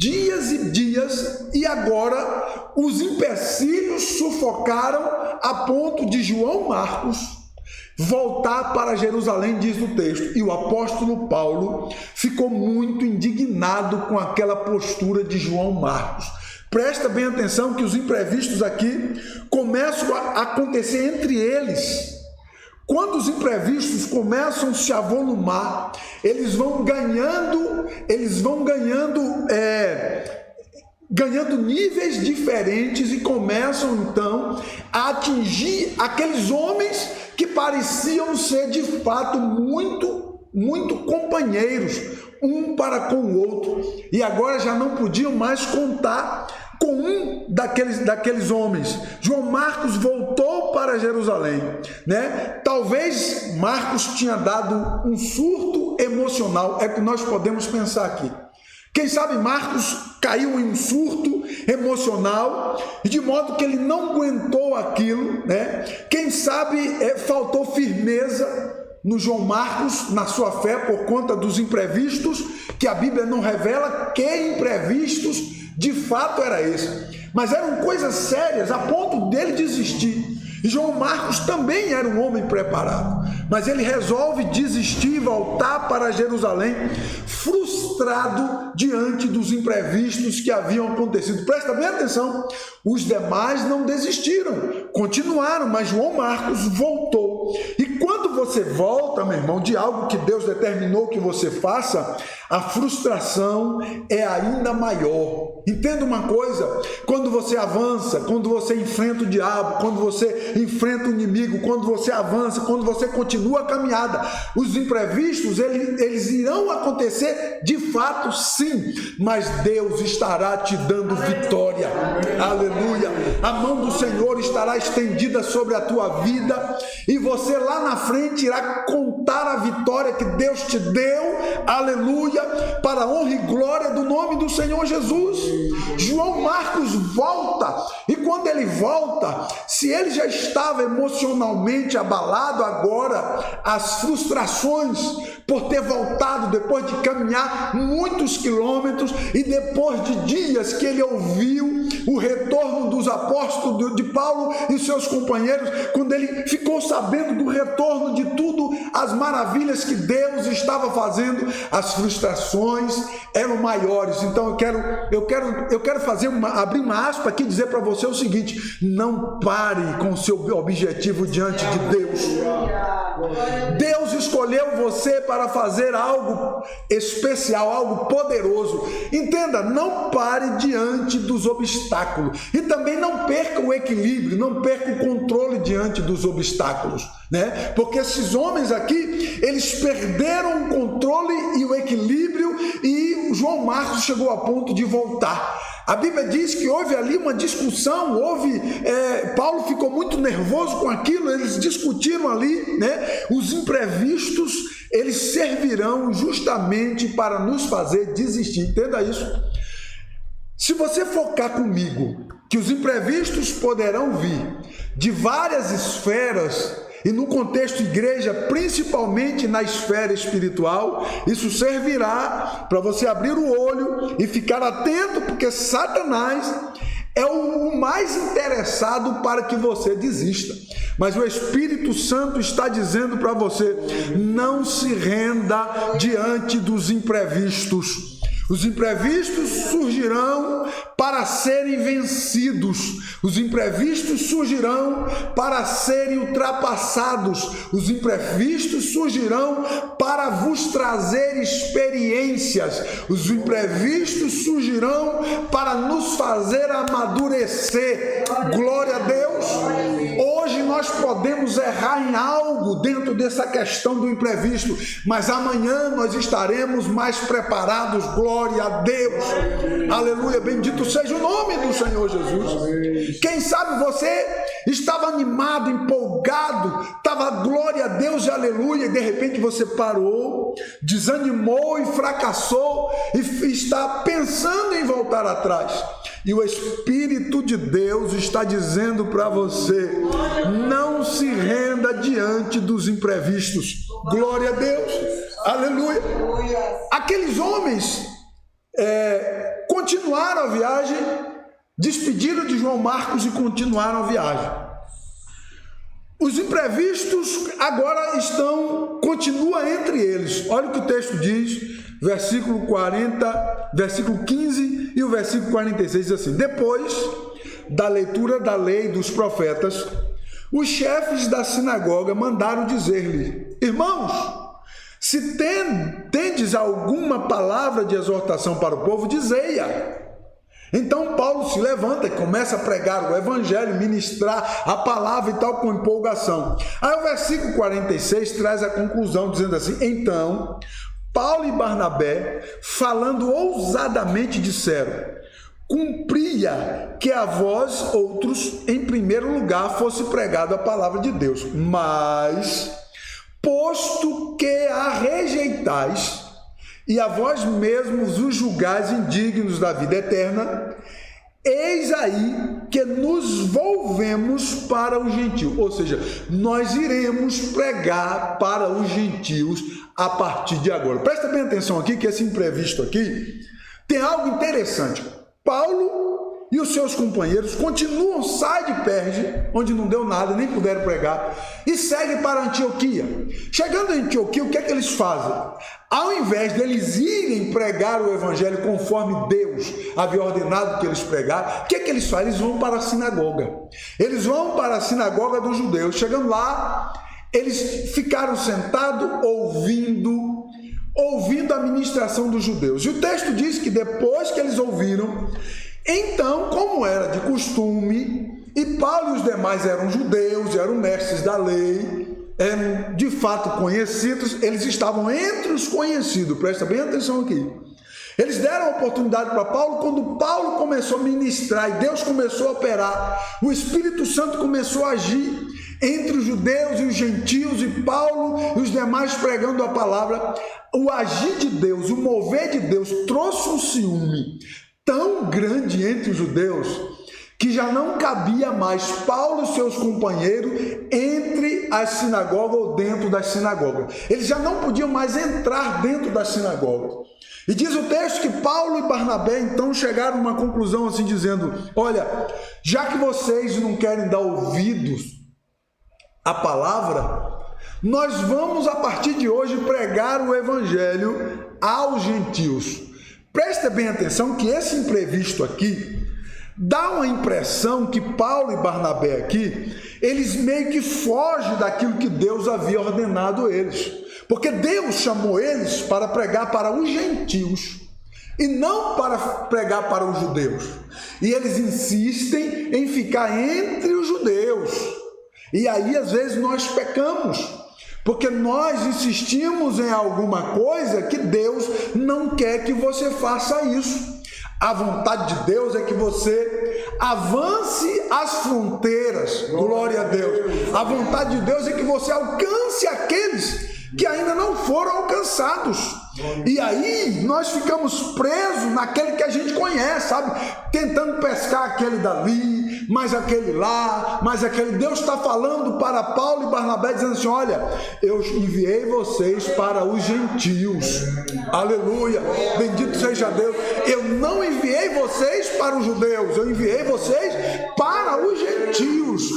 dias e dias, e agora os empecilhos sufocaram a ponto de João Marcos voltar para Jerusalém, diz o texto. E o apóstolo Paulo ficou muito indignado com aquela postura de João Marcos. Presta bem atenção que os imprevistos aqui começam a acontecer entre eles. Quando os imprevistos começam a se avolumar, eles vão ganhando níveis diferentes e começam então a atingir aqueles homens que pareciam ser de fato muito companheiros um para com o outro, e agora já não podiam mais contar com um daqueles homens. João Marcos voltou para Jerusalém, né? Talvez Marcos tinha dado um surto emocional, é o que nós podemos pensar aqui. Quem sabe Marcos caiu em um surto emocional, de modo que ele não aguentou aquilo, né? Quem sabe faltou firmeza no João Marcos, na sua fé, por conta dos imprevistos, que a Bíblia não revela que imprevistos de fato era esse, mas eram coisas sérias a ponto dele desistir. E João Marcos também era um homem preparado, mas ele resolve desistir e voltar para Jerusalém, frustrado diante dos imprevistos que haviam acontecido. Presta bem atenção, os demais não desistiram, continuaram, mas João Marcos voltou. E quando você volta, meu irmão, de algo que Deus determinou que você faça, a frustração é ainda maior. Entenda uma coisa, quando você avança, quando você enfrenta o diabo, quando você enfrenta o inimigo, quando você avança, quando você continua a caminhada, os imprevistos, eles irão acontecer de fato, sim, mas Deus estará te dando vitória. Aleluia! A mão do Senhor estará estendida sobre a tua vida, e você lá na frente irá contar a vitória que Deus te deu, aleluia, para a honra e glória do nome do Senhor Jesus. João Marcos volta, e quando ele volta, se ele já estava emocionalmente abalado, agora as frustrações por ter voltado depois de caminhar muitos quilômetros e depois de dias que ele ouviu o retorno dos apóstolos de Paulo e seus companheiros, quando ele ficou sabendo do retorno de tudo, as maravilhas que Deus estava fazendo, as frustrações eram maiores. Então eu quero abrir uma aspa aqui e dizer para você o seguinte: não pare com o seu objetivo diante de Deus. Deus escolheu você para fazer algo especial, algo poderoso. Entenda, não pare diante dos obstáculos, e também não perca o equilíbrio, não perca o controle diante dos obstáculos, né? Porque esses homens aqui, eles perderam o controle e o equilíbrio, e João Marcos chegou a ponto de voltar. A Bíblia diz que houve ali uma discussão, Paulo ficou muito nervoso com aquilo, eles discutiram ali, né? Os imprevistos, eles servirão justamente para nos fazer desistir. Entenda isso. Se você focar comigo que os imprevistos poderão vir de várias esferas, e no contexto igreja, principalmente na esfera espiritual, isso servirá para você abrir o olho e ficar atento, porque Satanás é o mais interessado para que você desista. Mas o Espírito Santo está dizendo para você: não se renda diante dos imprevistos. Os imprevistos surgirão para serem vencidos. Os imprevistos surgirão para serem ultrapassados. Os imprevistos surgirão para vos trazer experiências. Os imprevistos surgirão para nos fazer amadurecer. Glória a Deus! Hoje nós podemos errar em algo dentro dessa questão do imprevisto, mas amanhã nós estaremos mais preparados. Glória a Deus! Aleluia! Bendito seja o nome do Senhor Jesus. Quem sabe você estava animado, empolgado, estava glória a Deus e aleluia, e de repente você parou, desanimou e fracassou e está pensando em voltar atrás. E o Espírito de Deus está dizendo para você: não se renda diante dos imprevistos. Glória a Deus, aleluia. Aqueles homens continuaram continuaram a viagem, despediram de João Marcos e continuaram a viagem. Os imprevistos agora continua entre eles. Olha o que o texto diz, versículo 40, versículo 15 e o versículo 46 diz assim: depois da leitura da lei dos profetas, os chefes da sinagoga mandaram dizer-lhe: irmãos, se tendes alguma palavra de exortação para o povo, dizei-a. Então Paulo se levanta e começa a pregar o evangelho, ministrar a palavra e tal, com empolgação. Aí o versículo 46 traz a conclusão, dizendo assim: então Paulo e Barnabé, falando ousadamente, disseram: cumpria que a vós outros, em primeiro lugar, fosse pregada a palavra de Deus, mas posto que a rejeitais e a vós mesmos os julgais indignos da vida eterna, eis aí que nos volvemos para os gentios. Ou seja, nós iremos pregar para os gentios a partir de agora. Presta bem atenção aqui, que esse imprevisto aqui tem algo interessante. Paulo e os seus companheiros continuam, saem de Perge, onde não deu nada, nem puderam pregar, e seguem para Antioquia. Chegando em Antioquia, o que é que eles fazem? Ao invés deles irem pregar o evangelho conforme Deus havia ordenado que eles pregassem, o que é que eles fazem? Eles vão para a sinagoga. Eles vão para a sinagoga dos judeus. Chegando lá, eles ficaram sentados ouvindo a ministração dos judeus. E o texto diz que depois que eles ouviram, então, como era de costume, e Paulo e os demais eram judeus, eram mestres da lei, eram de fato conhecidos, eles estavam entre os conhecidos, presta bem atenção aqui. Eles deram a oportunidade para Paulo. Quando Paulo começou a ministrar e Deus começou a operar, o Espírito Santo começou a agir entre os judeus e os gentios, e Paulo e os demais pregando a palavra. O agir de Deus, o mover de Deus trouxe um ciúme tão grande entre os judeus que já não cabia mais Paulo e seus companheiros entre as sinagogas ou dentro das sinagogas. Eles já não podiam mais entrar dentro das sinagogas. E diz o texto que Paulo e Barnabé então chegaram a uma conclusão assim, dizendo: olha, já que vocês não querem dar ouvidos à palavra, nós vamos a partir de hoje pregar o evangelho aos gentios. Presta bem atenção que esse imprevisto aqui dá uma impressão que Paulo e Barnabé aqui, eles meio que fogem daquilo que Deus havia ordenado eles. Porque Deus chamou eles para pregar para os gentios e não para pregar para os judeus. E eles insistem em ficar entre os judeus. E aí às vezes nós pecamos, porque nós insistimos em alguma coisa que Deus não quer que você faça isso. A vontade de Deus é que você avance as fronteiras, glória a Deus. A vontade de Deus é que você alcance aqueles que ainda não foram alcançados. E aí nós ficamos presos naquele que a gente conhece, sabe? Tentando pescar aquele dali, mais aquele lá, mais aquele. Deus está falando para Paulo e Barnabé, dizendo assim: olha, eu enviei vocês para os gentios. Aleluia, bendito seja Deus. Eu não enviei vocês para os judeus, eu enviei vocês para os gentios.